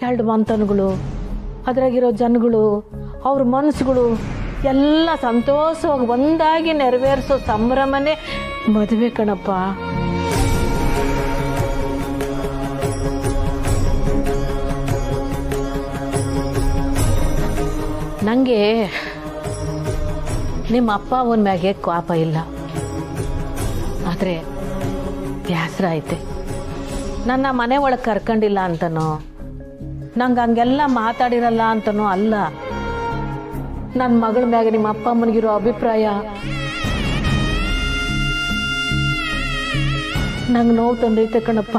2 ಮಂತನ್ಗಳು, ಅದ್ರಾಗಿರೋ ಜನಗಳು, ಅವ್ರ ಮನಸ್ಸುಗಳು ಎಲ್ಲ ಸಂತೋಷವಾಗಿ ಒಂದಾಗಿ ನೆರವೇರಿಸೋ ಸಂಭ್ರಮನೇ ಮದುವೆ ಕಣಪ್ಪ. ನನಗೆ ನಿಮ್ಮ ಅಪ್ಪ ಅವನ ಮ್ಯಾಗೆ ಕೋಪ ಇಲ್ಲ, ಆದರೆ ಬೇಸರ ಐತೆ. ನನ್ನ ಮನೆ ಒಳಗೆ ಕರ್ಕೊಂಡಿಲ್ಲ ಅಂತನೋ, ನಂಗೆ ಹಂಗೆಲ್ಲ ಮಾತಾಡಿರಲ್ಲ ಅಂತನೋ ಅಲ್ಲ. ನನ್ನ ಮಗಳ ಮ್ಯಾಗ ನಿಮ್ಮ ಅಪ್ಪ ಅಮ್ಮನಿಗಿರೋ ಅಭಿಪ್ರಾಯ ನಂಗೆ ನೋವು ತಂದೈತೆ ಕಣಪ್ಪ.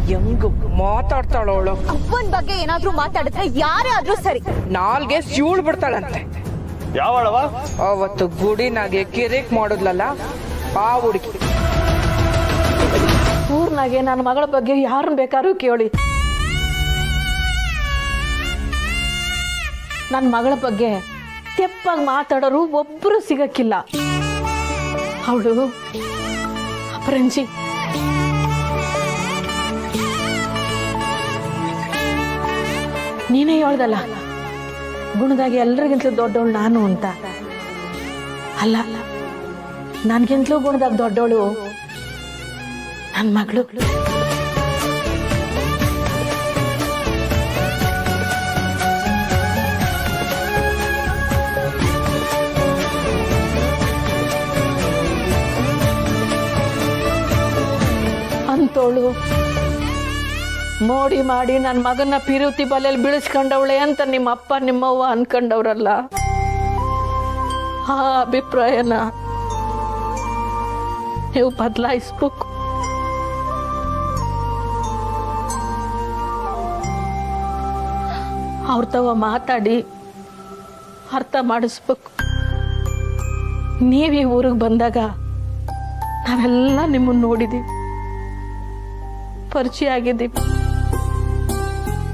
ಹೆಂಗ್ ಮಾತಾಡ್ತಾಳವಳು. ಅಪ್ಪನ ಬಗ್ಗೆ ಏನಾದ್ರೂ ಮಾತಾಡಿದ್ರೆ ಯಾರೇ ಆದ್ರೂ ಸರಿ ನಾಲ್ಗೆ ಸೂಳ್ ಬಿಡ್ತಾಳಂತೆ. ಯಾವಳವ? ಅವತ್ತು ಗುಡಿನಾಗೆ ಕಿರಿಕ್ ಮಾಡೋದ್ಲಲ್ಲ ಆ ಹುಡುಗಿ. ಊರ್ನಾಗೆ ನನ್ನ ಮಗಳ ಬಗ್ಗೆ ಯಾರನ್ನ ಬೇಕಾದ್ರೂ ಕೇಳಿ, ನನ್ನ ಮಗಳ ಬಗ್ಗೆ ತೆಪ್ಪಾಗಿ ಮಾತಾಡೋರು ಒಬ್ಬರು ಸಿಗಕ್ಕಿಲ್ಲ. ಅವಳು ಅಪರಂಜಿ. ನೀನೇ ಹೇಳ್ದಲ್ಲ, ಗುಣದಾಗಿ ಎಲ್ರಿಗಿಂತಲೂ ದೊಡ್ಡವಳು ನಾನು ಅಂತ. ಅಲ್ಲ, ನನ್ಗಿಂತಲೂ ಗುಣದಾಗ ದೊಡ್ಡವಳು ನನ್ನ ಮಗಳು. ಅಂತೋಳು ಮೋಡಿ ಮಾಡಿ ನನ್ನ ಮಗನ ಪಿರುತಿ ಬಲೆಯಲ್ಲಿ ಬೀಳಿಸ್ಕೊಂಡವಳೆ ಅಂತ ನಿಮ್ಮ ಅಪ್ಪ ನಿಮ್ಮವ್ವ ಅನ್ಕೊಂಡವ್ರಲ್ಲ, ಆ ಅಭಿಪ್ರಾಯನ ನೀವು ಬದಲಾಯಿಸ್ಬೇಕು. ಅವ್ರ ತವ ಮಾತಾಡಿ ಅರ್ಥ ಮಾಡಿಸ್ಬೇಕು. ನೀವೀ ಊರಿಗೆ ಬಂದಾಗ ನಾವೆಲ್ಲ ನಿಮ್ಮನ್ನು ನೋಡಿದ್ದೀವಿ, ಪರಿಚಯ ಆಗಿದ್ದೀವಿ.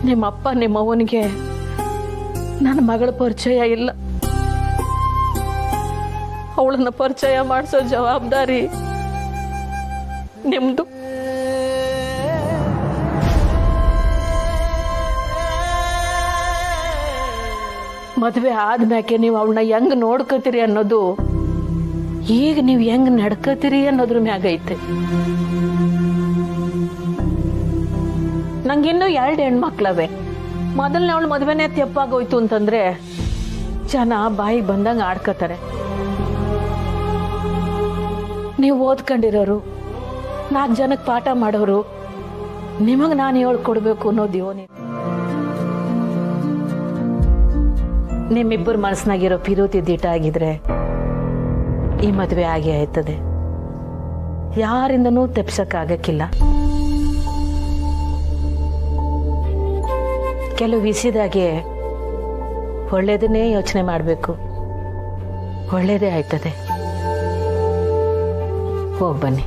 ನಿಮ್ಮಪ್ಪ ನಿಮ್ಮವ್ವನಿಗೆ ನನ್ನ ಮಗಳ ಪರಿಚಯ ಇಲ್ಲ. ಅವಳನ್ನ ಪರಿಚಯ ಮಾಡಿಸೋ ಜವಾಬ್ದಾರಿ ನಿಮ್ದು. ಮದುವೆ ಆದ್ಮ್ಯಾಕೆ ನೀವು ಅವಳನ್ನ ಹೆಂಗ್ ನೋಡ್ಕೋತೀರಿ ಅನ್ನೋದು ಈಗ ನೀವು ಹೆಂಗ್ ನಡ್ಕೋತೀರಿ ಅನ್ನೋದ್ರ ಮ್ಯಾಗೈತೆ. ನಂಗಿನ್ನೂ 2 ಹೆಣ್ಮಕ್ಳವೆ. ಮೊದಲನೇ ಅವಳು ಮದುವೆನೇ ತೆಪ್ಪಾಗೋಯ್ತು ಅಂತಂದ್ರೆ ಜನ ಬಾಯಿಗೆ ಬಂದಂಗೆ ಆಡ್ಕೋತಾರೆ. ನೀವು ಓದ್ಕೊಂಡಿರೋರು, 4 ಜನಕ್ಕೆ ಪಾಠ ಮಾಡೋರು, ನಿಮಗೆ ನಾನು ಹೇಳ್ಕೊಡ್ಬೇಕು ಅನ್ನೋದು ಯೋನಿ. ನಿಮ್ಮಿಬ್ಬರು ಮನಸ್ಸಿನಾಗಿರೋ ಪಿರುತಿ ದಿಟ ಆಗಿದ್ರೆ ಈ ಮದುವೆ ಆಗೇ ಆಯ್ತದೆ. ಯಾರಿಂದನೂ ತೆಪ್ಸಕ್ಕಾಗಕ್ಕಿಲ್ಲ. ಕೆಲವು ವಿಸಿದಾಗೆ ಒಳ್ಳೇದನ್ನೇ ಯೋಚನೆ ಮಾಡಬೇಕು, ಒಳ್ಳೇದೇ ಆಯ್ತದೆ. ಹೋಗಿ ಬನ್ನಿ.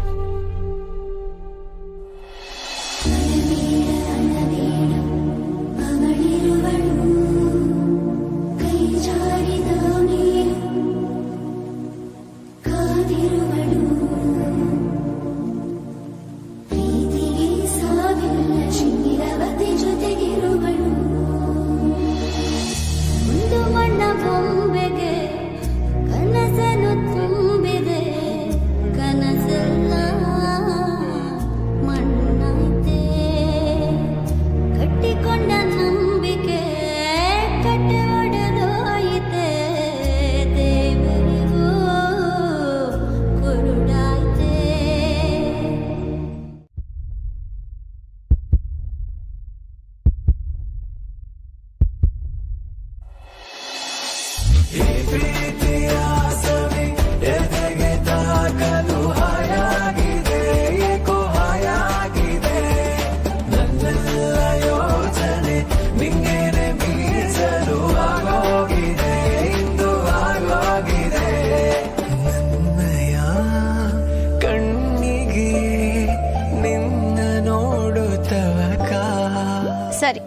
ಸರಿ,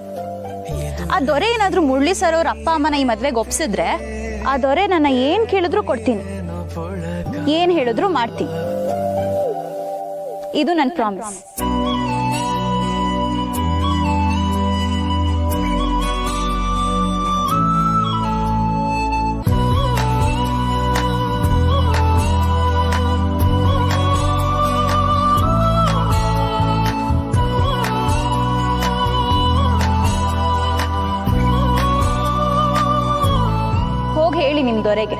ಆ ದೊರೆ ಏನಾದ್ರೂ ಮುರಳಿ ಸರ್ ಅವ್ರ ಅಪ್ಪ ಅಮ್ಮನ ಈ ಮದ್ವೆಗೆ ಒಪ್ಸಿದ್ರೆ ಆ ದೊರೆ ನನ್ನ ಏನ್ ಕೇಳಿದ್ರು ಕೊಡ್ತೀನಿ, ಏನ್ ಹೇಳಿದ್ರು ಮಾಡ್ತೀನಿ. ಇದು ನನ್ನ ಪ್ರಾಮಿಸ್. ಹೋಗಿ ಹೇಳಿ ನಿಮ್ ದೊರೆಗೆ.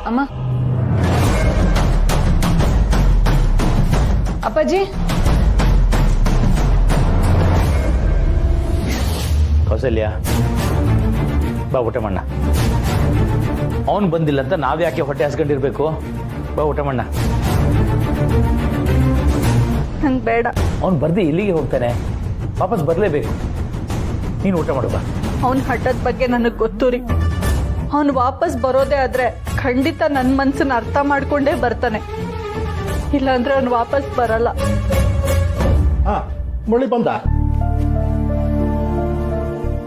ಅಮ್ಮ, ಅಪ್ಪಾಜಿ, ಕೌಸಲ್ಯ ಬಾ ಊಟ ಮಣ್ಣ. ಅವನು ಬಂದಿಲ್ಲ ಅಂತ ನಾವ್ ಯಾಕೆ ಹೊಟ್ಟೆ ಹಸ್ಕೊಂಡಿರ್ಬೇಕು? ಬಾ ಊಟ ಮಣ್ಣ. ನಂಗೆ ಬೇಡ. ಅವ್ನು ಬರ್ದಿ ಇಲ್ಲಿಗೆ ಹೋಗ್ತಾನೆ, ವಾಪಸ್ ಬರಲೇಬೇಕು. ನೀನು ಊಟ ಮಾಡು ಬಾ. ಅವನ ಹಠದ ಬಗ್ಗೆ ನನಗೆ ಗೊತ್ತು ರೀ. ಅವನು ವಾಪಸ್ ಬರೋದೇ ಆದ್ರೆ ಖಂಡಿತ ನನ್ನ ಮನ್ಸನ್ನ ಅರ್ಥ ಮಾಡ್ಕೊಂಡೇ ಬರ್ತಾನೆ, ಇಲ್ಲಾಂದ್ರೆ ಅವನು ವಾಪಸ್ ಬರಲ್ಲ. ಮುರಳಿ ಬಂದ?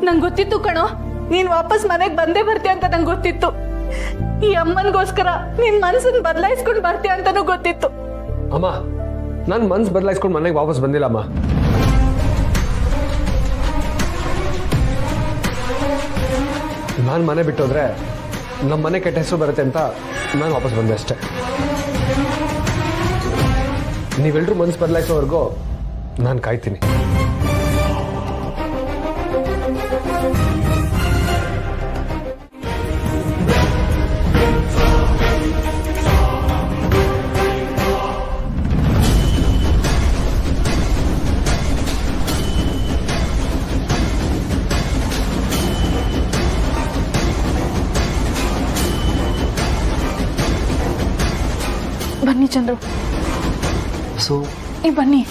ನಂಗೆ ಗೊತ್ತಿತ್ತು ಕಣೋ, ನೀನ್ ವಾಪಸ್ ಮನೆಗೆ ಬಂದೇ ಬರ್ತೀಯ ಅಂತ ನಂಗೆ ಗೊತ್ತಿತ್ತು. ಈ ಅಮ್ಮನಿಗೋಸ್ಕರ ನಿನ್ ಮನ್ಸನ್ನ ಬದಲಾಯಿಸ್ಕೊಂಡು ಬರ್ತೀಯ ಅಂತಾನೂ ಗೊತ್ತಿತ್ತು. ಅಮ್ಮ, ನಾನು ಮನ್ಸು ಬದಲಾಯಿಸ್ಕೊಂಡು ಮನೆಗೆ ವಾಪಸ್ ಬಂದಿಲ್ಲ ಅಮ್ಮ. ನಾನು ಮನೆ ಬಿಟ್ಟೋದ್ರೆ ನಮ್ಮ ಮನೆ ಕೆಟ್ಟ ಹೆಸರು ಬರುತ್ತೆ ಅಂತ ನಾನು ವಾಪಸ್ ಬಂದೆ ಅಷ್ಟೇ. ನೀವೆಲ್ಲರೂ ಮನ್ಸು ಬದಲಾಯಿಸೋವರೆಗೂ ನಾನು ಕಾಯ್ತೀನಿ. ಬನ್ನಿ ಚಂದ್ರು, ಸೊ ಬನ್ನಿ.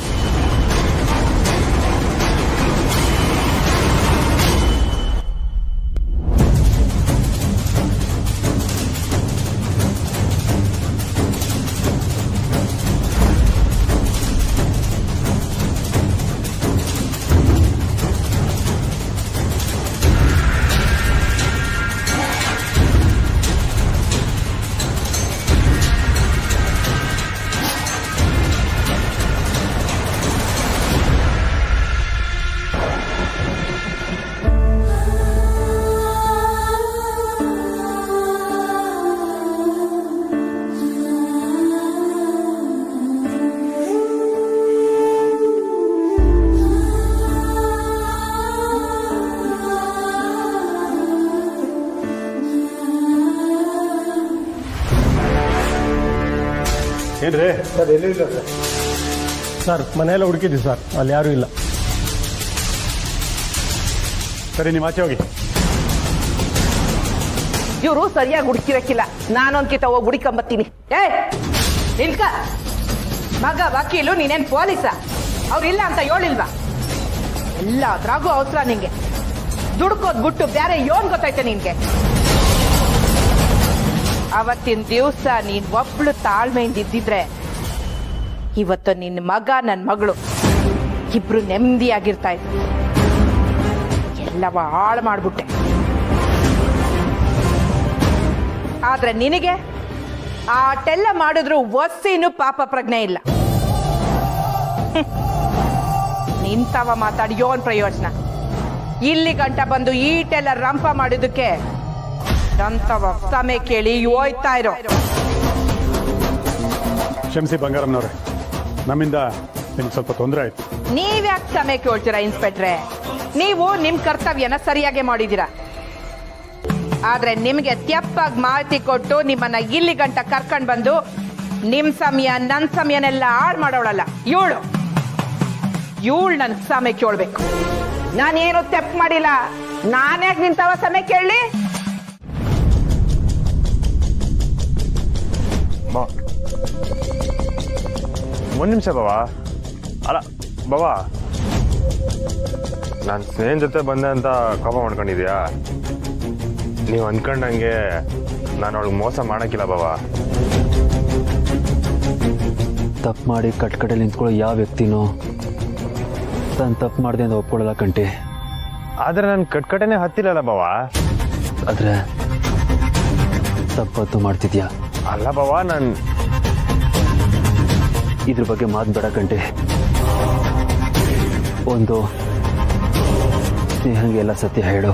ಏನ್ರಿ ಸರ್? ಎಲ್ಲಿಲ್ಲ ಸರ್. ಸರ್ ಮನೆಯೆಲ್ಲ ಹುಡುಕಿದ್ವಿ ಸರ್, ಅಲ್ಲಿ ಯಾರೂ ಇಲ್ಲ. ಸರಿ, ನೀವು ಆಚೆ ಹೋಗಿ. ಇವರು ಸರಿಯಾಗಿ ಹುಡುಕಿರಕ್ಕಿಲ್ಲ, ನಾನೊಂದ್ಕಿತ ಹೋಗಿ ಹುಡುಕೊಂಬತ್ತೀನಿ. ನಿಲ್ಕ, ಮಗ ವಕೀಲು, ನೀನೇನ್ ಪೊಲೀಸ? ಅವ್ರಿಲ್ಲ ಅಂತ ಹೇಳಿಲ್ವಾ? ಎಲ್ಲದ್ರಾಗೂ ಅವಸರ ನಿಂಗೆ. ದುಡ್ಕೋದ್ ಬಿಟ್ಟು ಬೇರೆ ಯೋನ್ ಗೊತ್ತೈತೆ ನಿನ್ಗೆ? ಅವತ್ತಿನ ದಿವಸ ನೀನ್ ಒಬ್ಳು ತಾಳ್ಮೆಯಿಂದ ಇದ್ದಿದ್ರೆ ಇವತ್ತು ನಿನ್ನ ಮಗ ನನ್ನ ಮಗಳು ಇಬ್ರು ನೆಮ್ಮದಿಯಾಗಿರ್ತಾ ಇದ್ರು. ಎಲ್ಲವ ಹಾಳು ಮಾಡ್ಬಿಟ್ಟೆ. ಆದ್ರೆ ನಿನಗೆ ಆಟೆಲ್ಲ ಮಾಡಿದ್ರು ಒಸ್ಸಿನೂ ಪಾಪ ಪ್ರಜ್ಞೆ ಇಲ್ಲ. ನಿಂತವ ಮಾತಾಡಿ ಯೋನ್ ಪ್ರಯೋಜನ? ಇಲ್ಲಿ ಗಂಟ ಬಂದು ಈಟೆಲ್ಲ ರಂಪ ಮಾಡಿದಕ್ಕೆ ನಂತವ ಸಮಯ ಕೇಳಿ ಹೋಯ್ತಾ ಇರೋ. ಕ್ಷಮಿಸಿ ಬಂಗಾರಮ್ಮನವ್ರೆ, ನಮ್ಮಿಂದ ನಿಮ್ಗೆ ಸ್ವಲ್ಪ ತೊಂದರೆ ಆಯ್ತು. ನೀವ್ಯಾಕೆ ಸಮಯ ಕೇಳ್ತೀರಾ ಇನ್ಸ್ಪೆಕ್ಟ್ರೆ? ನೀವು ನಿಮ್ ಕರ್ತವ್ಯನ ಸರಿಯಾಗಿ ಮಾಡಿದೀರಾ. ಆದ್ರೆ ನಿಮ್ಗೆ ತೆಪ್ಪಾಗಿ ಮಾಹಿತಿ ಕೊಟ್ಟು ನಿಮ್ಮನ್ನ ಇಲ್ಲಿ ಗಂಟ ಕರ್ಕೊಂಡ್ ಬಂದು ನಿಮ್ ಸಮಯ ನನ್ ಸಮಯನೆಲ್ಲ ಹಾಳು ಮಾಡೋಳಲ್ಲ ಇವಳು. ನನ್ ಸಮಯ ಕೇಳ್ಬೇಕು. ನಾನೇನು ತೆಪ್ಪ ಮಾಡಿಲ್ಲ. ನಾನ್ಯಾಕೆ ನಿಂತವ ಸಮಯ ಕೇಳಲಿ? ಬಾ ಒಂದು ನಿಮಿಷ ಬಾವಾ. ಅಲ್ಲ ಬಾವಾ, ನಾನು ಸ್ನೇಹನ್ ಜೊತೆ ಬಂದೆ ಅಂತ ಕೋಪ ಮಾಡ್ಕೊಂಡಿದ್ಯಾ? ನೀವು ಅಂದ್ಕೊಂಡಂಗೆ ನಾನು ಅವಳಿಗೆ ಮೋಸ ಮಾಡೋಕ್ಕಿಲ್ಲ ಬಾವಾ. ತಪ್ಪು ಮಾಡಿ ಕಟ್ಕಡೆಯಲ್ಲಿ ನಿಂತ್ಕೊಳ್ಳೋ ಯಾವ ವ್ಯಕ್ತಿನೋ ತಾನು ತಪ್ಪು ಮಾಡಿದೆ ಅಂತ ಒಪ್ಕೊಳ್ಳಲ್ಲ ಕಂಟಿ. ಆದರೆ ನಾನು ಕಟ್ಕಟೆನೇ ಹತ್ತಿಲ್ಲಲ್ಲ ಬಾವಾ. ಆದರೆ ತಪ್ಪತ್ತು ಮಾಡ್ತಿದ್ಯಾ? ಅಲ್ಲ ಬಾವಾ, ನಾನು ಇದ್ರ ಬಗ್ಗೆ ಮಾತು ಬೇಡ ಕಂಟಿ. ಒಂದು ಸ್ನೇಹಂಗೆ ಎಲ್ಲ ಸತ್ಯ ಹೇಳು,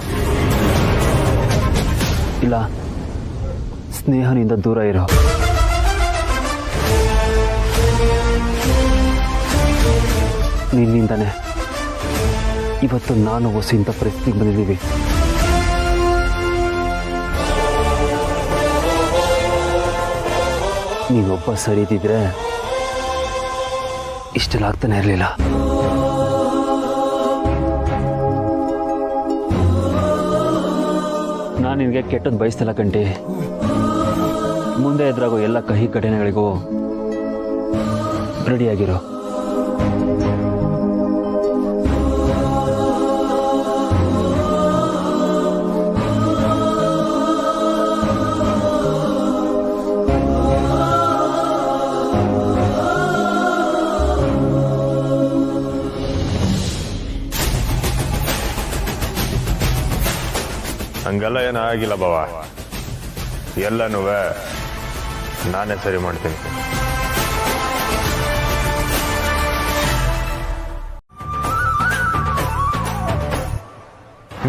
ಇಲ್ಲ ಸ್ನೇಹನಿಂದ ದೂರ ಇರೋ. ನಿನ್ನಿಂದಾನೆ ಇವತ್ತು ನಾನು ಹೊಸ ಪರಿಸ್ಥಿತಿಗೆ ಬಂದಿದ್ದೀವಿ. ನೀನೊಬ್ಬ ಸರಿ ಇದ್ದಿದ್ರೆ ಇಷ್ಟೆಲ್ಲ ಆಗ್ತಾನೆ ಇರಲಿಲ್ಲ. ನಾನು ನಿನಗೆ ಕೆಟ್ಟದ್ದು ಬಯಸ್ತಿಲ್ಲ ಕಂಟಿ. ಮುಂದೆ ಎದುರಾಗೋ ಎಲ್ಲ ಕಹಿ ಘಟನೆಗಳಿಗೂ ರೆಡಿಯಾಗಿರೋ. ಹಂಗೆಲ್ಲ ಏನೂ ಆಗಿಲ್ಲ ಬಾವಾ. ಎಲ್ಲನೂ ನಾನೇ ಸರಿ ಮಾಡ್ತೀನಿ.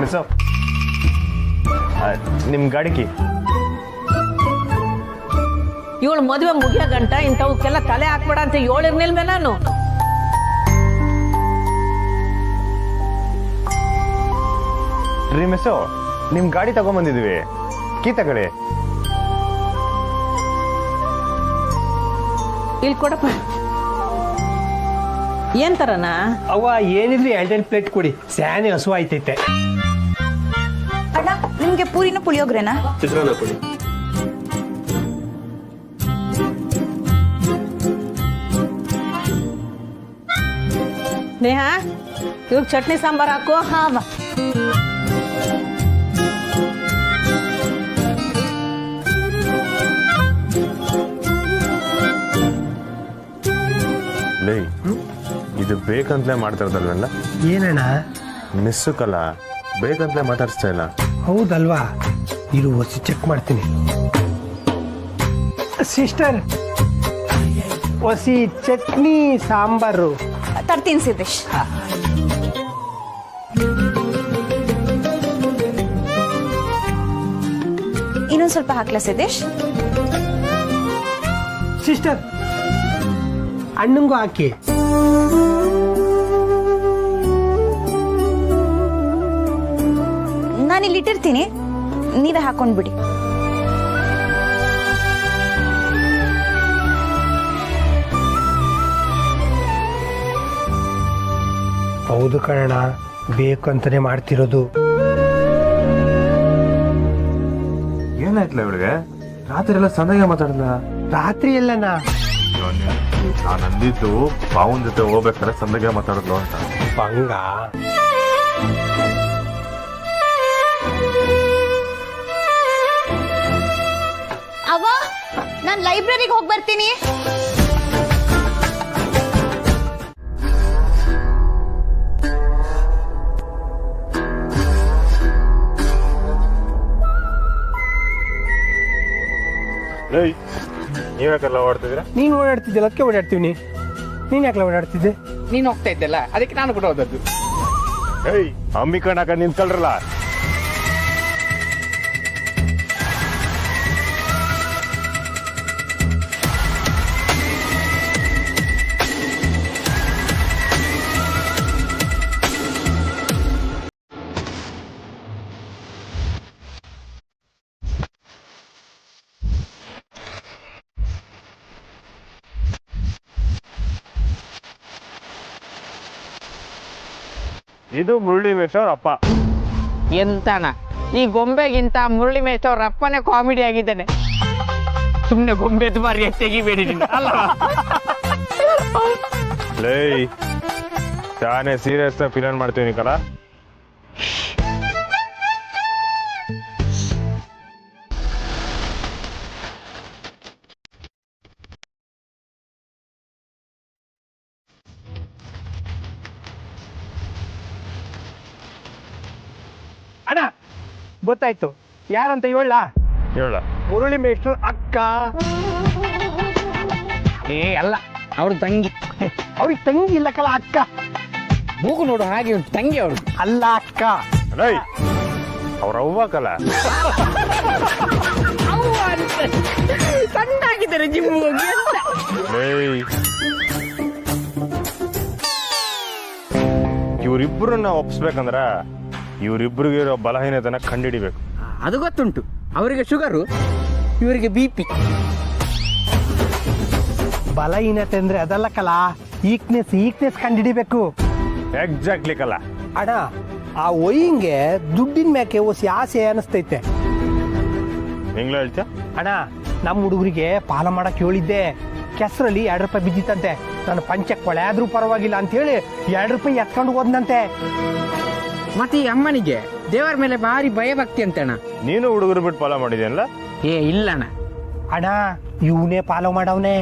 ಮಿಸ್ ನಿಮ್ಮ ಗಾಡಿಗೆ ಇವಳು ಮದುವೆ ಮುಗಿಯೋ ಗಂಟ ಇಂಥವಕ್ಕೆಲ್ಲ ತಲೆ ಹಾಕ್ಬೇಡ ಅಂತ ಹೇಳಿರ್ನಿಲ್ವೇ ನಾನು? ರೀ ಮಿಸ್ಸು, ನಿಮ್ಮ ಗಾಡಿ ತಗೊಂಬಂದಿದ್ದೀವಿ, ಕೀ ತಗೊಳ್ಳಿ. ಇಲ್ಲಿ ಕೊಡಪ್ಪ. ಏನ್ ತರನಾ? ಅವ್ವ ಏನಿದ್ರಿ 2 ಪ್ಲೇಟ್ ಕೊಡಿ, ಸ್ಯಾನೆ ಹಸು ಆಯ್ತೈತೆ. ಅಣ್ಣ ನಿಮ್ಗೆ ಪೂರಿನ ಪುಳಿಯೋಗ್ರೆನಾ? ಚಿತ್ರಾನ್ನ ಕೊಡಿ. ನೇಹಾ, ಇವ್ರಿಗೆ ಚಟ್ನಿ ಸಾಂಬಾರ್ ಹಾಕು. ಹಾವ ಲೇ, ಇದು ಬೇಕಂತಲೇ ಮಾಡ್ತಿರೋದಲ್ವೆಲ್ಲ? ಏನಣ್ಣ? ಮಿಸ್ಸುಕಲ್ಲ, ಬೇಕಂತಲೇ ಮಾತಾಡಿಸ್ತಾ ಇಲ್ಲ. ಹೌದಲ್ವಾ? ಇರು ಹೊಸಿ ಚೆಕ್ ಮಾಡ್ತೀನಿ. ಸಿಸ್ಟರ್, ಹೊಸಿ ಚಟ್ನಿ ಸಾಂಬಾರು ತರ್ತೀನಿ ಸಿದ್ದೇಶ್. ಇನ್ನೊಂದು ಸ್ವಲ್ಪ ಹಾಕ್ಲಾ ಸಿದ್ದೇಶ್? ಸಿಸ್ಟರ್, ಅಣ್ಣಂಗೂ ಹಾಕಿ. ನಾನಿಲ್ಲಿ ಇಟ್ಟಿರ್ತೀನಿ, ನೀವೇ ಹಾಕೊಂಡ್ಬಿಡಿ. ಹೌದು ಕಣ, ಬೇಕು ಅಂತಾನೆ ಮಾಡ್ತಿರೋದು. ಏನಾಯ್ತಲ್ಲ ಇವಳಿಗೆ? ರಾತ್ರಿ ಎಲ್ಲ ಸಂದಾಗ ಮಾತಾಡಲ್ಲ. ರಾತ್ರಿ ಎಲ್ಲನಾ? ನಾನು ಅಂದಿದ್ದು ಪಾವನ್ ಜೊತೆ ಹೋಗ್ಬೇಕಾದ್ರೆ ಸಂದಾಗ ಮಾತಾಡಿದ್ಲು ಅಂತ. ಹಂಗ ಅವ್ವ, ನಾನು ಲೈಬ್ರರಿಗೆ ಹೋಗಿ ಬರ್ತೀನಿ. ನೀವ್ಯಾಕೆಲ್ಲ ಓಡ್ತಿದ್ದೀರಾ? ನೀನು ಓಡಾಡ್ತಿದ್ದೆ, ಅದಕ್ಕೆ ಓಡಾಡ್ತೀವಿ. ನೀನು ಯಾಕೆ ಓಡಾಡ್ತಿದ್ದೆ? ನೀನ್ ಹೋಗ್ತಾ ಇದ್ದಲ್ಲ, ಅದಕ್ಕೆ ನಾನು ಕೂಡ ಹೋದದ್ದು. ಏಯ್, ಅಮ್ಮಿ ಕಣಕ ನಿಂತ್ಕೊಳ್ರಲ್ಲ. ಇದು ಮುರಳಿ ಮೇಷವ್ರ ಅಪ್ಪ. ಎಂತನ ಈ ಗೊಂಬೆಗಿಂತ ಮುರಳಿ ಮೇಷ್ ಅವ್ರ ಅಪ್ಪನೇ ಕಾಮಿಡಿ ಆಗಿದ್ದಾನೆ. ಸುಮ್ನೆ ಗೊಂಬೆದು ಮಾರಿ ತೆಗಿಬೇಡಿ ಅಲ್ಲ ಲೇ ತಾನೇ ಸೀರಿಯಸ್ ಫಿಲನ್ ಮಾಡ್ತೀನಿ ಕಲ. ಅಣ್ಣ ಗೊತ್ತಾಯ್ತು ಯಾರಂತ ಹೇಳ. ಹೇಳ. ಮುರಳಿ ಮೇಷ್ಟ್ರ ಅಕ್ಕ. ಏ ಅಲ್ಲ ಅವ್ರ ತಂಗಿ. ಅವ್ರಿಗೆ ತಂಗಿ ಇಲ್ಲ ಕಲ, ಅಕ್ಕ. ಮೂಗು ನೋಡು ಹಾಗೆ ಉಂಟು, ತಂಗಿ ಅವ್ರು. ಅಲ್ಲ ಅಕ್ಕ. ಲೈ ಅವ್ರ ಅವ್ವ ಕಲ. ಸಣ್ಣಾಗಿದ್ದಾರೆ ಜಿಮ್ ಹೋಗಿ ಅಂತ. ಇವ್ರಿಬ್ರನ್ನ ಒಪ್ಸ್ಬೇಕಂದ್ರ ಇವ್ರಿಬ್ರಿಗೆ ಇರೋ ಬಲಹೀನತೆನ ಕಂಡಿಡಿಬೇಕು. ಅದು ಗೊತ್ತುಂಟು, ಅವರಿಗೆ ಶುಗರು, ಇವರಿಗೆ BP. ಬಲಹೀನತೆ ಅಂದ್ರೆ ಅದಲ್ಲ ಕಲ, ಈಕ್ನೆಸ್ ಕಂಡಿಡಿಬೇಕು. ಎಕ್ಸಾಕ್ಟ್ಲಿ ಕಲ. ಅಣ್ಣ ಆ ಒಯ್ಯಿಂಗೆ ದುಡ್ಡಿನ ಮ್ಯಾಕೆ ಓಸಿ ಆಸೆ ಅನಿಸ್ತೈತೆ. ಹೆಂಗ್ಲ ಹೇಳ್ತೀಯ? ಅಣ್ಣ ನಮ್ಮ ಹುಡುಗರಿಗೆ ಪಾಲ ಮಾಡಕ್ ಹೇಳಿದ್ದೆ, ಕೆಸರಲ್ಲಿ 2 ರೂಪಾಯಿ ಬಿದ್ದಿತ್ತಂತೆ. ನಾನು ಪಂಚಕ್ಕೆ ಕೊಳೆ ಆದ್ರೂ ಪರವಾಗಿಲ್ಲ ಅಂತ ಹೇಳಿ 2 ರೂಪಾಯಿ ಎತ್ಕೊಂಡು ಹೋದ್ನಂತೆ. ಮತ್ತೆ ಈ ಅಮ್ಮನಿಗೆ ದೇವರ ಮೇಲೆ ಭಾರಿ ಭಯ ಭಕ್ತಿ ಅಂತಣ್ಣ. ನೀನು ಹುಡುಗರು ಬಿಟ್ಟು ಫಾಲೋ ಮಾಡಿದ್ಯಲ್ಲ? ಏ ಇಲ್ಲಣ್ಣ. ಅಣ್ಣ ಇವನೇ ಫಾಲೋ ಮಾಡವನೆ.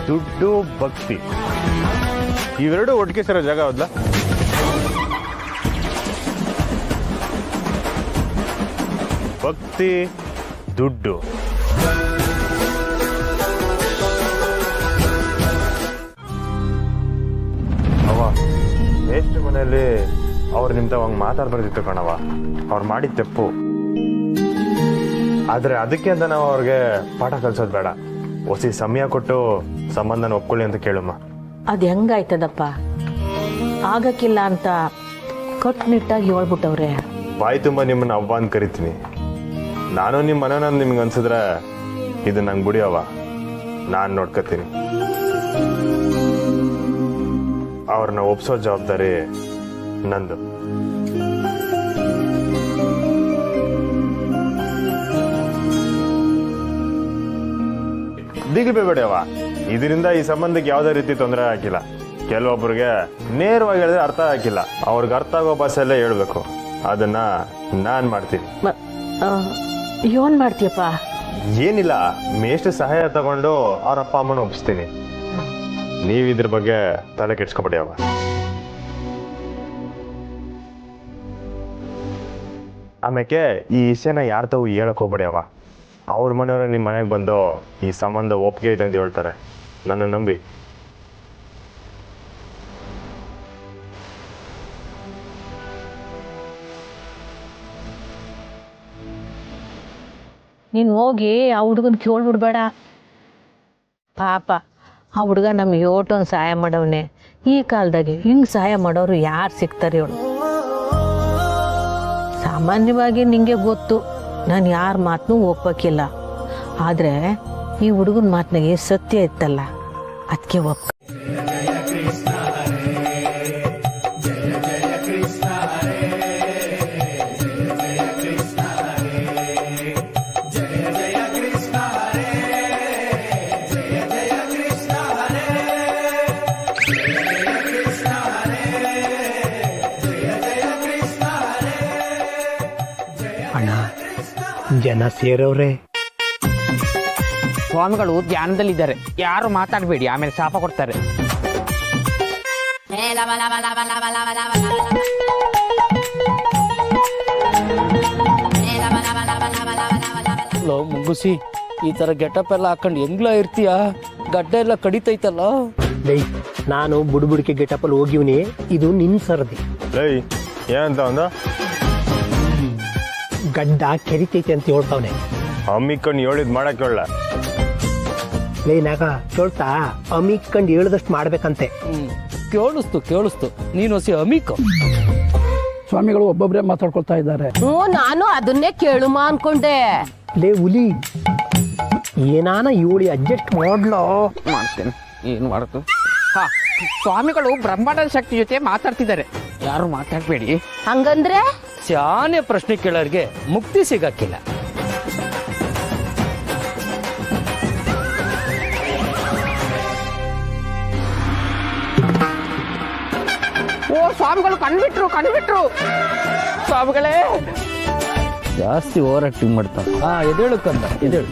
ದುಡ್ಡು ಭಕ್ತಿ ಇವೆರಡು ಒಟ್ಟಿಗೆ ಸೇರೋ ಜಾಗ ಹೌದಲ್ಲ? ಭಕ್ತಿ ದುಡ್ಡು ಅವ ಎಷ್ಟು ಮನೆಯಲ್ಲಿ ಅವ್ರು ನಿಮ್ತ ಹಂಗೆ ಮಾತಾಡ್ಬಾರ್ದಿತ್ತು ಕಣವ. ಅವ್ರು ಮಾಡಿದ ತಪ್ಪು. ಆದ್ರೆ ಅದಕ್ಕೆ ಅಂತ ನಾವು ಅವ್ರಿಗೆ ಪಾಠ ಕಲ್ಸೋದು ಬೇಡ. ಹೊಸಿ ಸಮಯ ಕೊಟ್ಟು ಸಂಬಂಧನ ಒಪ್ಕೊಳ್ಳಿ ಅಂತ ಕೇಳಮ್ಮ. ಅದು ಹೆಂಗಾಯ್ತದಪ್ಪ? ಆಗಕ್ಕಿಲ್ಲ ಅಂತ ಕಟ್ಟುನಿಟ್ಟಾಗಿ ಹೇಳ್ಬಿಟ್ಟವ್ರೆ. ಬಾಯಿ ತುಂಬ ನಿಮ್ಮನ್ನ ಅವ್ವ ಅಂತ ಕರಿತೀನಿ. ನಾನು ನಿಮ್ಮ ಮನನ ನಿಮ್ಗೆ ಅನ್ಸಿದ್ರೆ ಇದು ನಂಗೆ ಬಿಡಿಯವ, ನಾನು ನೋಡ್ಕೊತೀನಿ. ಅವ್ರನ್ನ ಒಪ್ಸೋ ಜವಾಬ್ದಾರಿ ನಂದು. ದಿಗಿಬೇಬೇಡವ, ಇದರಿಂದ ಈ ಸಂಬಂಧಕ್ಕೆ ಯಾವುದೇ ರೀತಿ ತೊಂದರೆ ಆಗಿಲ್ಲ. ಕೆಲವೊಬ್ಬರಿಗೆ ನೇರವಾಗಿ ಹೇಳಿದ್ರೆ ಅರ್ಥ ಆಗಿಲ್ಲ, ಅವ್ರಿಗೆ ಅರ್ಥ ಆಗೋ ಭಾಷೆಯಲ್ಲೇ ಹೇಳ್ಬೇಕು. ಅದನ್ನ ನಾನ್ ಮಾಡ್ತೀನಿ. ಏನ್ ಮಾಡ್ತೀಯಪ್ಪ? ಏನಿಲ್ಲ, ಮೇಷ್ಟು ಸಹಾಯ ತಗೊಂಡು ಅವ್ರ ಅಪ್ಪ ಅಮ್ಮನ ಒಪ್ಪಿಸ್ತೀನಿ. ನೀವ್ ಇದ್ರ ಬಗ್ಗೆ ತಲೆ ಕೆಡ್ಸ್ಕೊಬೇಡಿ ಅವ. ಆಮೇಲೆ ಈ ವಿಷಯನ ಯಾರ ತಾವು ಹೇಳಕ್ ಹೋಗ್ಬೇಡಿ ಅವ. ಅವ್ರ ಮನೆಯವ್ರ ನಿಮ್ಮ ಮನೆಗೆ ಬಂದು ಈ ಸಂಬಂಧ ಒಪ್ಪಿಗೆ ಐತೆ ಅಂತ ಹೇಳ್ತಾರೆ. ನನ್ನ ನಂಬಿ. ನೀನು ಹೋಗಿ ಆ ಹುಡುಗನ ಕೇಳ್ಬಿಡ್ಬೇಡ. ಪಾಪ ಆ ಹುಡುಗ ನಮ್ಗೆ ಓಟೊಂದು ಸಹಾಯ ಮಾಡವನೆ. ಈ ಕಾಲದಾಗೆ ಹಿಂಗೆ ಸಹಾಯ ಮಾಡೋರು ಯಾರು ಸಿಗ್ತಾರೆ ಹೇಳು? ಸಾಮಾನ್ಯವಾಗಿ ನಿಂಗೆ ಗೊತ್ತು, ನಾನು ಯಾರ ಮಾತನ್ನೂ ಒಪ್ಪಕ್ಕಿಲ್ಲ. ಆದರೆ ಈ ಹುಡುಗನ ಮಾತಿನಾಗೆ ಸತ್ಯ ಇತ್ತಲ್ಲ, ಅದಕ್ಕೆ ಒಪ್ಪ. ಅಣ್ಣ ಜನ ಸೇರವ್ರೆ. ಸ್ವಾಮಿಗಳು ಧ್ಯಾನದಲ್ಲಿದ್ದಾರೆ, ಯಾರು ಮಾತಾಡಬೇಡಿ, ಆಮೇಲೆ ಶಾಪ ಕೊಡ್ತಾರೆ. ಮುಗುಸಿ ಈ ತರ ಗೆಟಪ್ ಎಲ್ಲ ಹಾಕೊಂಡು ಹೆಂಗ್ಲ ಇರ್ತೀಯ? ಗಡ್ಡ ಎಲ್ಲ ಕಡಿತೈತಲ್ಲ. ನಾನು ಬುಡ್ಬುಡಿಕೆ ಗೆಟಪಲ್ಲಿ ಹೋಗಿವ್ನಿ, ಇದು ನಿನ್ ಸರದಿ. ಏನಂತ ಒಂದು ಗಡ್ಡ ಕೆರಿತೈತೆ ಅಂತ ಹೇಳ್ತಾವನೆ. ಅಮ್ಮಿಕೊಂಡು ಹೇಳಿದ್ ಮಾಡಕ್ ಹೇಳ. ನಾಗ ಕೇಳ್ತಾ ಅಮ್ಮಿಕೊಂಡು ಹೇಳ್ದಷ್ಟು ಮಾಡ್ಬೇಕಂತೆ. ಕೇಳಿಸ್ತು ನೀನು ಹೊಸಿ ಅಮಿಕ. ಸ್ವಾಮಿಗಳು ಒಬ್ಬೊಬ್ರೆ ಮಾತಾಡ್ಕೊಳ್ತಾ ಇದ್ದಾರೆ. ನಾನು ಅದನ್ನೇ ಕೇಳುಮ ಅನ್ಕೊಂಡೆ. ಹುಲಿ ಏನಾನ ಇವಳಿ ಅಡ್ಜಸ್ಟ್ ಮಾಡ್ಲೋ. ಮಾಡ್ತೇನೆ, ಏನು ಮಾಡ್ತು. ಹಾ, ಸ್ವಾಮಿಗಳು ಬ್ರಹ್ಮಾಂಡದ ಶಕ್ತಿ ಜೊತೆ ಮಾತಾಡ್ತಿದ್ದಾರೆ, ಯಾರು ಮಾತಾಡ್ಬೇಡಿ. ಹಂಗಂದ್ರೆ ಸ್ಯಾನೆ ಪ್ರಶ್ನೆ ಕೇಳೋರಿಗೆ ಮುಕ್ತಿ ಸಿಗಕ್ಕಿಲ್ಲ. ಓ ಸ್ವಾಮಿಗಳು ಕಣ್ಬಿಟ್ರು ಸ್ವಾಮಿಗಳೇ. ಜಾಸ್ತಿ ಓವರ್ ಆಕ್ಟಿಂಗ್ ಮಾಡ್ತಾನೆ. ಎದೇಳು ಕಂದ ಎದೇಳು.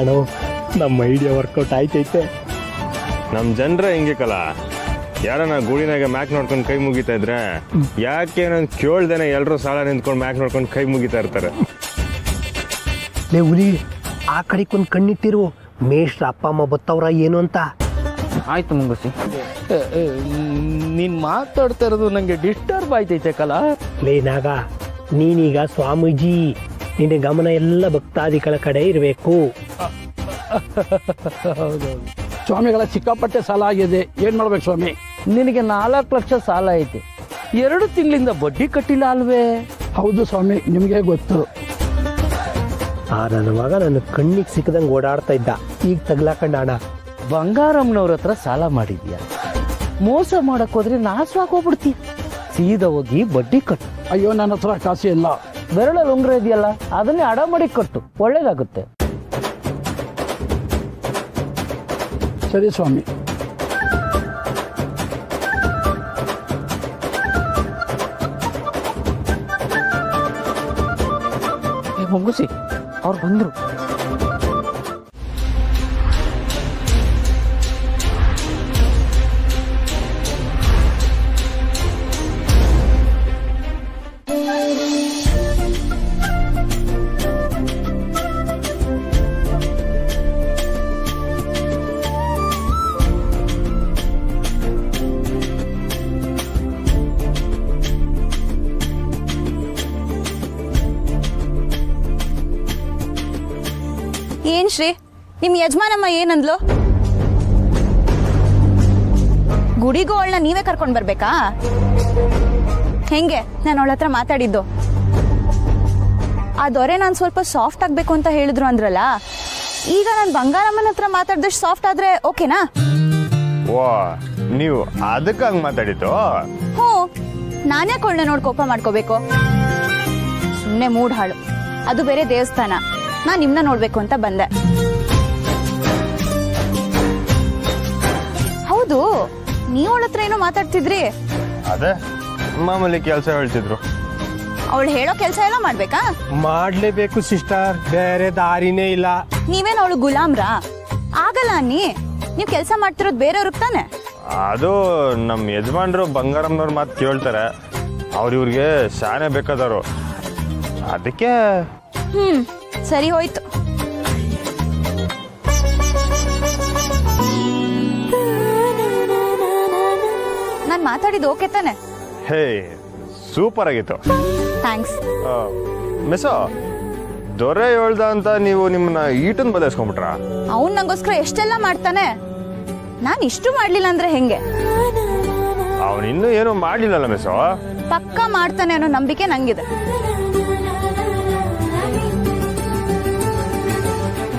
ಅಣ್ಣೋ ನಮ್ಮ ಐಡಿಯಾ ವರ್ಕೌಟ್ ಆಯ್ತೈತೆ. ನಮ್ಮ ಜನರ ಹಿಂಗೆ ಕಲ, ಯಾರನ್ನ ಗೂಳಿನಾಗ ಮ್ಯಾಕ್ ನೋಡ್ಕೊಂಡು ಕೈ ಮುಗಿತಾ ಇದ್ರೆ ಯಾಕೆ ನಾನು ಕೇಳ್ದೇನೆ ಎಲ್ಲರೂ ಸಾಲ ನಿಂತ್ಕೊಂಡು ಮ್ಯಾಕ್ ನೋಡ್ಕೊಂಡು ಕೈ ಮುಗಿತಾ ಇರ್ತಾರೆ. ಲೇ ಹುಲಿ, ಆ ಕಡೆಗೊಂದು ಕಣ್ಣಿಟ್ಟಿರು, ಮೇಷ್ಟ್ರ ಅಪ್ಪ ಅಮ್ಮ ಬತ್ತವ್ರ ಏನು ಅಂತ. ಆಯ್ತು ಮುಂಗುಸಿ. ನೀನ್ ಮಾತಾಡ್ತಾ ಇರೋದು ನಂಗೆ ಡಿಸ್ಟರ್ಬ್ ಆಯ್ತೈತೆ ಕಲ. ಲೇ ನಾಗ, ನೀನೀಗ ಸ್ವಾಮೀಜಿ, ನಿನ್ನ ಗಮನ ಎಲ್ಲ ಭಕ್ತಾದಿಗಳ ಕಡೆ ಇರಬೇಕು. ಸ್ವಾಮಿಗಳ ಸಿಕ್ಕಾಪಟ್ಟೆ ಸಾಲ ಆಗಿದೆ, ಏನ್ ಮಾಡ್ಬೇಕು ಸ್ವಾಮಿ? ನಿನಗೆ 4 ಲಕ್ಷ ಸಾಲ ಐತೆ, 2 ತಿಂಗಳಿಂದ ಬಡ್ಡಿ ಕಟ್ಟಿಲ್ಲ ಅಲ್ವೇ? ಹೌದು ಸ್ವಾಮಿ, ನಿಮ್ಗೆ ಗೊತ್ತು. ನನ್ನ ಮಗ ನನ್ನ ಕಣ್ಣಿಗೆ ಸಿಕ್ಕದಂಗೆ ಓಡಾಡ್ತಾ ಇದ್ದ, ಈಗ ತಗ್ಲಾಕಂಡ ಹಣ. ಬಂಗಾರಮ್ಮನವ್ರ ಹತ್ರ ಸಾಲ ಮಾಡಿದ್ಯಾ? ಮೋಸ ಮಾಡಕ್ ಹೋದ್ರೆ ನಾಶವಾಗೋಗ್ಬಿಡ್ತೀಯ. ಸೀದಾ ಹೋಗಿ ಬಡ್ಡಿ ಕಟ್ಟು. ಅಯ್ಯೋ, ನನ್ನ ಹತ್ರ ಕಾಸು ಇಲ್ಲ. ಬೆರಳಲ್ಲಿ ಉಂಗ್ರ ಇದೆಯಲ್ಲ, ಅದನ್ನೇ ಅಡ ಮಾಡಿ ಕಟ್ಟು, ಒಳ್ಳೇದಾಗುತ್ತೆ. ಸರಿ ಸ್ವಾಮಿ. ಮುಂಗುಸಿ ಅವ್ರು ಬಂದ್ರು. ಏನ್ ಶ್ರೀ, ನಿಮ್ ಯಜಮಾನಮ್ಮ ಏನಂದ್ಲು? ಗುಡಿಗೂ ಅವಳನ್ನ ನೀವೇ ಕರ್ಕೊಂಡ್ ಬರ್ಬೇಕಾ? ಹೆಂಗೆ ನಾನು ಅವಳ ಹತ್ರ ಮಾತಾಡಿದ್ದು? ಆ ದೊರೆ ನಾನು ಸ್ವಲ್ಪ ಸಾಫ್ಟ್ ಆಗ್ಬೇಕು ಅಂತ ಹೇಳಿದ್ರು ಅಂದ್ರಲ್ಲ, ಈಗ ನಾನು ಬಂಗಾರಮ್ಮನ ಹತ್ರ ಮಾತಾಡ್ದಷ್ಟು ಸಾಫ್ಟ್ ಆದ್ರೆ ಓಕೆನಾ? ಓ, ನೀವು ಅದಕ್ಕೆ ಹಂಗೆ ಮಾತಾಡಿದ್ದು? ಹ್ಞೂ, ನಾನ್ಯಾಕೆ ಅವಳನ್ನ ನೋಡಿ ಕೋಪ ಮಾಡ್ಕೋಬೇಕು? ಸುಮ್ಮನೆ ಮೂಡ್ ಹಾಳು. ಅದು ಬೇರೆ ದೇವಸ್ಥಾನ, ನಾನ್ ನಿಮ್ನ ನೋಡ್ಬೇಕು ಅಂತ ಬಂದೆ. ಹೌದು, ನೀವ್ ಅವಳ ಹತ್ರ ಏನೋ ಮಾತಾಡ್ತಿದ್ರಿ. ಅದೇ ಮಾಮೂಲಿ ಕೆಲಸ ಹೇಳ್ತಿದ್ರು. ಅವಳು ಹೇಳೋ ಕೆಲಸ ಎಲ್ಲ ಮಾಡ್ಬೇಕಾ? ಮಾಡ್ಲೇಬೇಕು ಸಿಸ್ಟರ್, ಬೇರೆ ದಾರಿನೇ ಇಲ್ಲ. ನೀವೇನು ಅವಳು ಗುಲಾಮ್ರಾ? ಆಗಲ್ಲ ಅನ್ನಿ, ನೀವ್ ಕೆಲಸ ಮಾಡ್ತಿರೋದು ಬೇರೆಯವ್ರಿಗೆ ತಾನೆ. ಅದು ನಮ್ಮ ಯಜಮಾನ್ರು ಬಂಗಾರಮ್ಮನವ್ರ ಮಾತು ಕೇಳ್ತಾರೆ, ಇವ್ರಿಗೆ ಶಾನೆ ಬೇಕಾದವರು, ಅದಕ್ಕೆ. ಸರಿ ಹೋಯ್ತು. ನಾನ್ ಮಾತಾಡಿದ್ದು ಓಕೆ ತಾನೆ? ಹೇ, ಸೂಪರ್ ಆಗಿತ್ತು. ಥ್ಯಾಂಕ್ಸ್. ಮಿಸೋ, ದೊರೆ ಹೇಳ್ದ ಅಂತ ನೀವು ನಿಮ್ಮನ್ನ ಈಟನ್ ಬದಲಿಸ್ಕೊಂಡ್ಬಿಟ್ರ? ಅವ್ನ್ ನಂಗೋಸ್ಕರ ಎಷ್ಟೆಲ್ಲ ಮಾಡ್ತಾನೆ, ನಾನ್ ಇಷ್ಟು ಮಾಡ್ಲಿಲ್ಲ ಅಂದ್ರೆ ಹೆಂಗೆ? ಅವನಿನ್ನೂ ಏನು ಮಾಡ್ಲಿಲ್ಲಲ್ಲ ಮಿಸೋ. ಪಕ್ಕ ಮಾಡ್ತಾನೆ ಅನ್ನೋ ನಂಬಿಕೆ ನಂಗಿದೆ.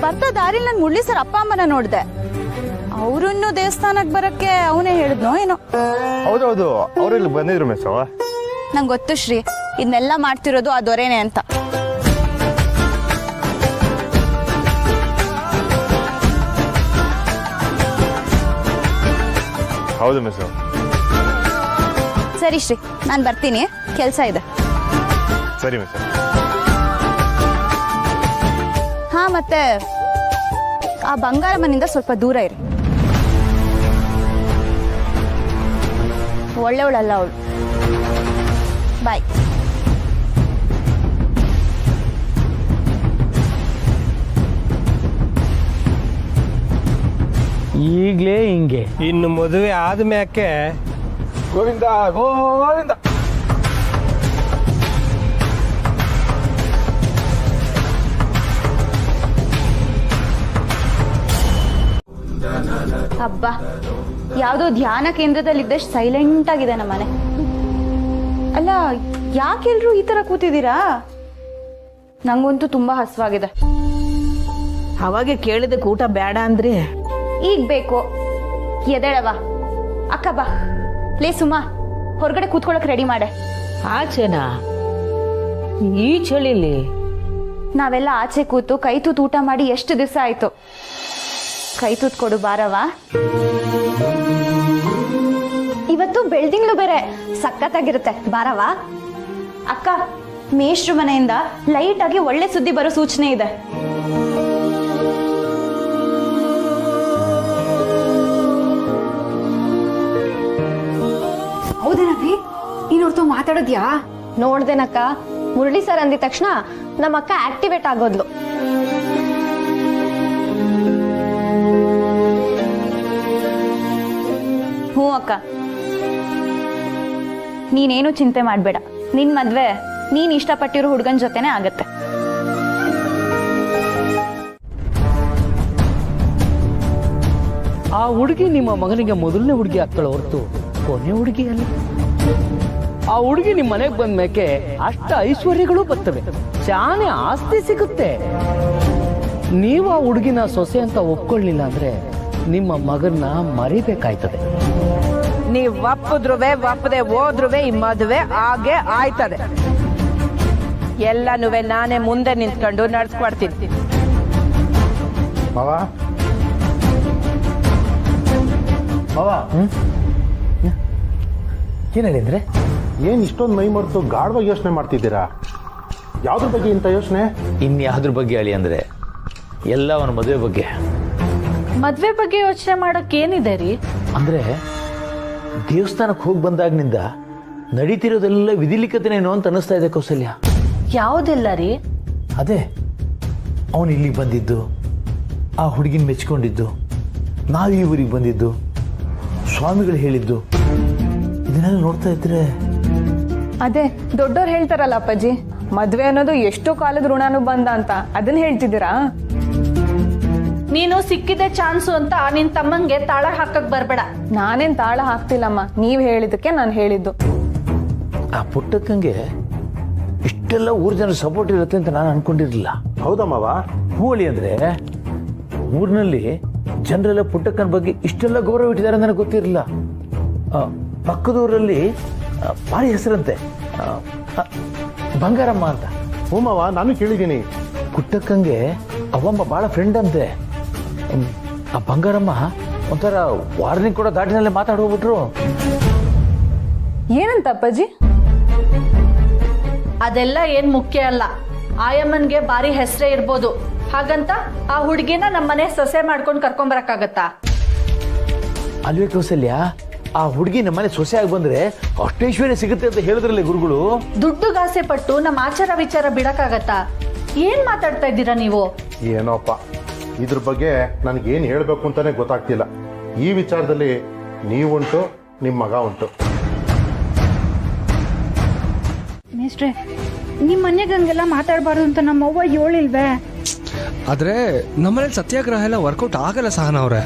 ಬರ್ತಾ ದಾರಿಲಿ ನಾನು ಮುರಳಿ ಸರ್ ಅಪ್ಪ ಅಮ್ಮನ ನೋಡ್ದೆ. ಅವ್ರನ್ನು ದೇವಸ್ಥಾನಕ್ಕೆ ಬರಕ್ಕೆ ಅವನೇ ಹೇಳಿದ್ನೋ ಏನೋ. ಹೌದೌದು, ಅವ್ರಿಲ್ಲಿ ಬಂದಿದ್ರು ಮಿಸೋ. ನಂಗೆ ಗೊತ್ತು ಶ್ರೀ, ಇದನ್ನೆಲ್ಲ ಮಾಡ್ತಿರೋದು ಆ ದೊರೆನೆ ಅಂತ. ಹೌದು ಮಿಸೋ. ಸರಿ ಶ್ರೀ, ನಾನು ಬರ್ತೀನಿ, ಕೆಲಸ ಇದೆ. ಸರಿ ಮಿಸೋ. ಹಾ, ಮತ್ತೆ ಆ ಬಂಗಾರಮ್ಮನಿಂದ ಸ್ವಲ್ಪ ದೂರ ಇರಿ. ಒಳ್ಳೆವಳಲ್ಲ ಅವಳು. ಬಾಯ್. ಈಗ್ಲೇ ಹಿಂಗೆ. ಇನ್ನು ಮದುವೆ ಆದ್ಮ್ಯಾಕೆ ಗೋವಿಂದ ಗೋವಿಂದ. ಹಬ್ಬ, ಯಾವುದೋ ಧ್ಯಾನ ಕೇಂದ್ರದಲ್ಲಿದ್ದಷ್ಟು ಸೈಲೆಂಟ್ ಆಗಿದೆ ನಮ್ಮನೆ. ಅಲ್ಲ, ಯಾಕೆಲ್ರು ಈ ತರ ಕೂತಿದ್ದೀರಾ? ನಂಗಂತೂ ತುಂಬಾ ಹಸುವಾಗಿದೆ. ಅವಾಗೆ ಕೇಳಿದಕ್ಕೆ ಊಟ ಬೇಡ ಅಂದ್ರಿ, ಈಗ ಬೇಕು. ಎದೇಳವ ಅಕ್ಕ, ಬಾ. ಲೇ ಸುಮಾ, ಹೊರಗಡೆ ಕೂತ್ಕೊಳ್ಳೋಕೆ ರೆಡಿ ಮಾಡೆ. ಆಚೆನಾ? ಈ ಚಳಿಲಿ? ನಾವೆಲ್ಲ ಆಚೆ ಕೂತು ಕೈ ತೂತು ಊಟ ಮಾಡಿ ಎಷ್ಟು ದಿವಸ ಆಯ್ತು. ಕೈ ತೂತ್ ಕೊಡು ಬಾರವ. ಇವತ್ತು ಬೆಳ್ದಿಂಗ್ಳು ಬೇರೆ ಸಖತ್ತಾಗಿರುತ್ತೆ, ಬಾರವ. ಅಕ್ಕ, ಮೇಷ್ಟ್ರು ಮನೆಯಿಂದ ಲೈಟ್ ಆಗಿ ಒಳ್ಳೆ ಸುದ್ದಿ ಬರೋ ಸೂಚನೆ ಇದೆ. ಹೌದೇನವಿ? ನೀನ್ ಅವ್ರతో ಮಾತಾಡೋದ್ಯಾ? ನೋಡ್ದೇನಕ್ಕ, ಮುರಳಿ ಸರ್ ಅಂದಿದ ತಕ್ಷಣ ನಮ್ಮ ಅಕ್ಕ ಆಕ್ಟಿವೇಟ್ ಆಗೋದ್ಲು. ಹ್ಞೂ ಅಕ್ಕ, ನೀನೇನು ಚಿಂತೆ ಮಾಡ್ಬೇಡ. ನಿನ್ ಮದ್ವೆ ನೀನ್ ಇಷ್ಟಪಟ್ಟಿರೋ ಹುಡುಗನ ಜೊತೆನೆ ಆಗತ್ತೆ. ಆ ಹುಡುಗಿ ನಿಮ್ಮ ಮಗನಿಗೆ ಮೊದಲನೇ ಹುಡುಗಿ ಆಗ್ತಾಳೆ ಹೊರತು ಕೊನೆ ಹುಡುಗಿ ಅಲ್ಲ. ಆ ಹುಡುಗಿ ನಿಮ್ಮ ಮನೆಗೆ ಬಂದ ಮೇಕೆ ಅಷ್ಟ ಐಶ್ವರ್ಯಗಳು ಬರ್ತವೆ, ಶಾನೆ ಆಸ್ತಿ ಸಿಗುತ್ತೆ. ನೀವು ಆ ಹುಡುಗಿನ ಸೊಸೆ ಅಂತ ಒಪ್ಕೊಳ್ಳಿಲ್ಲ ಅಂದ್ರೆ ನಿಮ್ಮ ಮಗನ್ನ ಮರಿಬೇಕಾಯ್ತದೆ. ನೀವ್ ಒಪ್ಪದ್ರುವೆ ಒಪ್ಪದೆ ಹೋದ್ರುವೆ ಈ ಮದುವೆ ಹಾಗೆ ಆಯ್ತದೆ. ಎಲ್ಲನೂ ನಾನೇ ಮುಂದೆ ನಿಂತ್ಕೊಂಡು ನಡ್ಸ್ಕೊಡ್ತೀನಿ. ಮಾವ ಮಾವ ಏನ್ ಹೇಳಿದ್ರೆ? ಏನ್ ಇಷ್ಟೊಂದು ಮೈ ಮರೆತು ಗಾಢವಾಗಿ ಯೋಚನೆ ಮಾಡ್ತಿದ್ದೀರಾ? ಯಾವ್ದ್ರ ಬಗ್ಗೆ ಇಂಥ ಯೋಚನೆ? ಇನ್ಯಾವ್ದ್ರ ಬಗ್ಗೆ ಹೇಳಿ ಅಂದ್ರೆ ಎಲ್ಲ ಅವನ ಮದುವೆ ಬಗ್ಗೆ. ಮದ್ವೆ ಬಗ್ಗೆ ಯೋಚನೆ ಮಾಡಕ್ ಏನಿದೆ ರೀ? ಅಂದ್ರೆ ದೇವಸ್ಥಾನಕ್ಕೆ ಹೋಗಿ ಬಂದಾಗ್ನಿಂದ ನಡೀತಿರೋದೆಲ್ಲ ವಿಧಿಲಿಖಿತನೇನೋ ಅಂತ ಅನಿಸ್ತಾ ಇದೆ ಕೌಸಲ್ಯ. ಯಾವುದೆಲ್ಲ ರೀ? ಅದೇ ಅವನು ಇಲ್ಲಿಗೆ ಬಂದಿದ್ದು, ಆ ಹುಡುಗಿನ ಮೆಚ್ಕೊಂಡಿದ್ದು, ನಾವು ಈ ಊರಿಗೆ ಬಂದಿದ್ದು, ಸ್ವಾಮಿಗಳು ಹೇಳಿದ್ದು, ಇದನ್ನೆಲ್ಲ ನೋಡ್ತಾ ಇದ್ರೆ ಅದೇ ದೊಡ್ಡವ್ರು ಹೇಳ್ತಾರಲ್ಲ ಅಪ್ಪಾಜಿ, ಮದ್ವೆ ಅನ್ನೋದು ಎಷ್ಟೋ ಕಾಲದ ಋಣಾನುಬಂಧ ಅಂತ, ಅದನ್ನ ಹೇಳ್ತಿದ್ದೀರಾ? ನೀನು ಸಿಕ್ಕಿದೆ ಚಾನ್ಸು ಅಂತ ನಿನ್ ತಮ್ಮಂಗೆ ತಾಳ ಹಾಕಕ್ ಬರ್ಬೇಡ. ನಾನೇನ್ ತಾಳ ಹಾಕ್ತಿಲ್ಲಮ್ಮ, ನೀವ್ ಹೇಳಿದಕ್ಕೆ ನಾನು ಹೇಳಿದ್ದು. ಆ ಪುಟ್ಟಕ್ಕಂಗೆ ಇಷ್ಟೆಲ್ಲ ಊರ್ ಜನರ ಸಪೋರ್ಟ್ ಇರುತ್ತೆ ಅಂತ ನಾನು ಅನ್ಕೊಂಡಿರ್ಲಿಲ್ಲ. ಹೌದಮ್ಮವ? ಹೋಳಿ ಅಂದ್ರೆ ಊರಿನಲ್ಲಿ ಜನರೆಲ್ಲ ಪುಟ್ಟಕ್ಕನ ಬಗ್ಗೆ ಇಷ್ಟೆಲ್ಲ ಗೌರವ ಇಟ್ಟಿದ್ದಾರೆ ನನಗೆ ಗೊತ್ತಿರಲಿಲ್ಲ. ಪಕ್ಕದೂರಲ್ಲಿ ಭಾರಿ ಹೆಸರಂತೆ, ಬಂಗಾರಮ್ಮ ಅಂತ. ಹೂಮವ, ನಾನು ಕೇಳಿದ್ದೀನಿ. ಪುಟ್ಟಕ್ಕಂಗೆ ಅವಮ್ಮ ಭಾಳ ಫ್ರೆಂಡ್ ಅಂತೆ. ಆ ಬಂಗಾರಮ್ಮ ಒಂಥರ ವಾರ್ನಿಂಗ್ ಕೂಡ ದಾಟಿನಲ್ಲೇ ಮಾತಾಡಿ ಹೋಗ್ಬಿಟ್ರು. ಏನಂತ ಅಪ್ಪಾಜಿ? ಅದೆಲ್ಲ ಏನ್ ಮುಖ್ಯ ಅಲ್ಲ. ಆಯಮ್ಮನ್ಗೆ ಭಾರಿ ಹೆಸರೇ ಇರ್ಬೋದು, ಹಾಗಂತ ಆ ಹುಡುಗಿನ ನಮ್ಮನೆ ಸೊಸೆ ಮಾಡ್ಕೊಂಡು ಕರ್ಕೊಂಬರಕ್ಕಾಗತ್ತಾ? ಅಲ್ವೇ ಕೌಸಲ್ಯ, ಆ ಹುಡುಗಿ ನಮ್ಮನೆ ಸೊಸೆ ಆಗಿ ಬಂದ್ರೆ ಅಷ್ಟೈಶ್ವರ್ಯ ಸಿಗುತ್ತೆ ಅಂತ ಹೇಳಿದ್ರಲ್ಲ ಗುರುಗಳು. ದುಡ್ಡುಗಾಸೆ ಪಟ್ಟು ನಮ್ಮ ಆಚಾರ ವಿಚಾರ ಬಿಡಕ್ಕಾಗತ್ತಾ? ಏನ್ ಮಾತಾಡ್ತಾ ಇದ್ದೀರಾ ನೀವು? ಏನೋಪ್ಪ, ಇದ್ರ ಬಗ್ಗೆ ನನಗೇನು ಹೇಳಬೇಕು ಅಂತಾನೆ ಗೊತ್ತಾಗ್ತಿಲ್ಲ. ಈ ವಿಚಾರದಲ್ಲಿ ನೀವುಂಟು, ನಿಮ್ಮ ಮಗ ಉಂಟು. ಮೇಷ್ಟ್ರೆ, ನಿಮ್ಮ ಮನೆಗೆ ಹಂಗೆಲ್ಲ ಮಾತಾಡಬಾರ್ದು ಅಂತ ನಮ್ಮವ್ವ ಹೇಳಿಲ್ವೇ? ಆದ್ರೆ ನಮ್ಮನೇಲಿ ಸತ್ಯಾಗ್ರಹ ಎಲ್ಲ ವರ್ಕೌಟ್ ಆಗಲ್ಲ ಸಹನ ಅವ್ರೆ.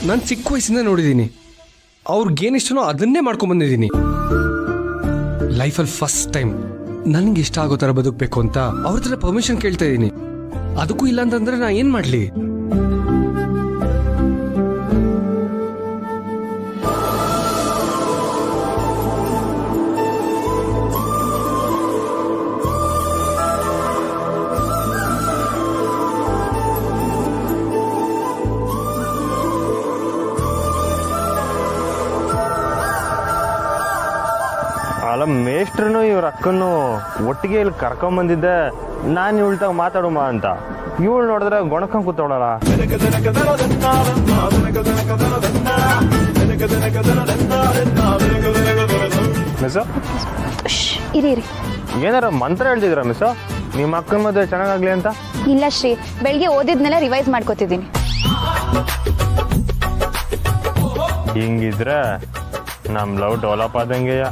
ನಾನು ಚಿಕ್ಕ ವಯಸ್ಸಿಂದ ನೋಡಿದ್ದೀನಿ, ಅವ್ರಿಗೇನಿಷ್ಟನೋ ಅದನ್ನೇ ಮಾಡ್ಕೊಂಡ್ ಬಂದಿದ್ದೀನಿ. ಲೈಫಲ್ಲಿ ಫಸ್ಟ್ ಟೈಮ್ ನನ್ಗೆ ಇಷ್ಟ ಆಗೋ ಥರ ಬದುಕಬೇಕು ಅಂತ ಅವ್ರ ಹತ್ರ ಪರ್ಮಿಷನ್ ಕೇಳ್ತಾ ಇದ್ದೀನಿ. ಅದಕ್ಕೂ ಇಲ್ಲ ಅಂತಂದ್ರೆ ನಾ ಏನ್ ಮಾಡ್ಲಿ? ಅಲ್ಲ, ಮೇಷ್ಟ್ರನು ಇವ್ರ ಅಕ್ಕನ್ನು ಒಟ್ಟಿಗೆ ಇಲ್ಲಿ ಕರ್ಕೊಂಬಂದಿದ್ದೆ. ನಾನು ಇವಳ್ತಾಗ ಮಾತಾಡುಮ ಅಂತ, ಇವಳು ನೋಡಿದ್ರೆ ಗೊಣಕೊಂಡ್ ಕೂತವಳಲ್ಲ. ಮಿಸ್, ಇರಿ ಇರಿ, ಏನಾರ ಮಂತ್ರ ಹೇಳ್ತಿದ್ರ ಮಿಸ್? ನಿಮ್ಮ ಅಕ್ಕನ ಮದುವೆ ಚೆನ್ನಾಗಾಗ್ಲಿ ಅಂತ? ಇಲ್ಲ ಶ್ರೀ, ಬೆಳಿಗ್ಗೆ ಓದಿದ್ನೆಲ್ಲ ರಿವೈಸ್ ಮಾಡ್ಕೋತಿದ್ದೀನಿ. ಹಿಂಗಿದ್ರೆ ನಮ್ ಲವ್ ಡೆವಲಪ್ ಆದಂಗೆಯ.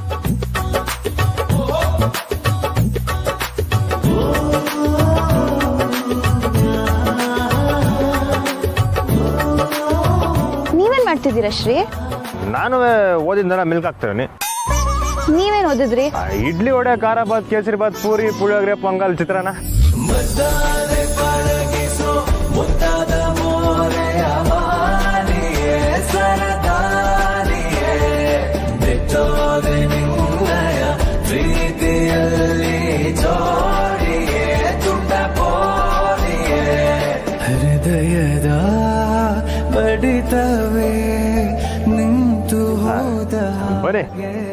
ನೀವೇನ್ ಮಾಡ್ತಿದ್ದೀರಾ ಶ್ರೀ? ನಾನು ಓದಿದ್ದೆಲ್ಲ ಮಿಲ್ಕ್ ಹಾಕ್ತೇನೆ. ನೀವೇನ್ ಓದಿದ್ರಿ? ಇಡ್ಲಿ, ವಡೆ, ಖಾರ ಬಾತ್, ಕೇಸರಿ ಬಾತ್, ಪೂರಿ, ಪುಳಿಯೋಗರೆ, ಪೊಂಗಲ್, ಚಿತ್ರಾನ್ನ. ಬನ್ನಿ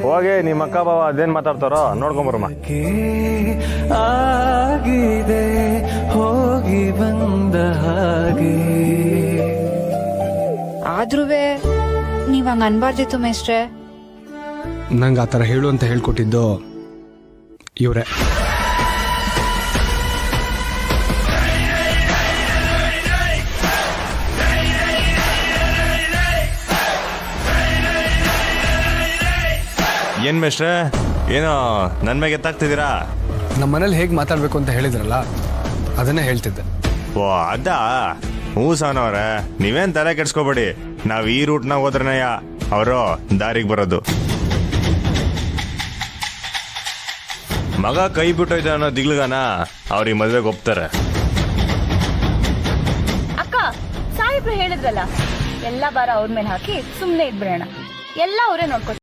ಹೋಗಿ ನಿಮ್ಮ ಅಕ್ಕ ಬಾವ ಅದೇನ್ ಮಾತಾಡ್ತಾರೋ ನೋಡ್ಕೊಂಬರಮ್ಮ. ಆಗಿದೆ ಹೋಗಿ ಬಂದ ಹಾಗೆ. ಆದ್ರೂ ನೀವ್ ಹಂಗ ಅನ್ಬಾರ್ದಿತ್ತು ಮೇಸ್ಟ್ರೆ. ನಂಗೆ ಆ ಥರ ಹೇಳು ಅಂತ ಹೇಳ್ಕೊಟ್ಟಿದ್ದು ಇವರೇ. ಏನ್ ಮೇಷ್ಟ್ರೆ ಏನೋ ನನ್ ಮೇಲೆ ಎತ್ತಾಗ್ತಿದ್ದೀರಾ? ನಮ್ಮ ಮನೇಲಿ ಹೇಗೆ ಮಾತಾಡಬೇಕು ಅಂತ ಹೇಳಿದ್ರಲ್ಲ ಅದನ್ನೇ ಹೇಳ್ತಿದ್ದೆ. ಓ ಅದಾ? ಹ್ಞೂ ಸಾನವ್ರೆ, ನೀವೇನ್ ತಲೆ ಕೆಡ್ಸ್ಕೊಬೇಡಿ. ನಾವ್ ಈ ರೂಟ್ನಾಗ ಹೋದ್ರನಯ್ಯ ಅವರು ದಾರಿಗೆ ಬರೋದು. ಮಗ ಕೈ ಬಿಟ್ಟೋಯ್ತು ಅನ್ನೋ ದಿಗ್ಲಗಾನ ಅವ್ರಿಗೆ ಮದ್ವೆಗೆ ಒಪ್ತಾರೆ. ಅಕ್ಕ ಸಾಹೇಬ್ರು ಹೇಳಿದ್ರಲ್ಲ, ಎಲ್ಲ ಭಾರ ಅವ್ರ ಮೇಲೆ ಹಾಕಿ ಸುಮ್ನೆ ಇದ್ಬಿಡೋಣ, ಎಲ್ಲ ಅವರೇ ನೋಡ್ಕೊತಾರೆ.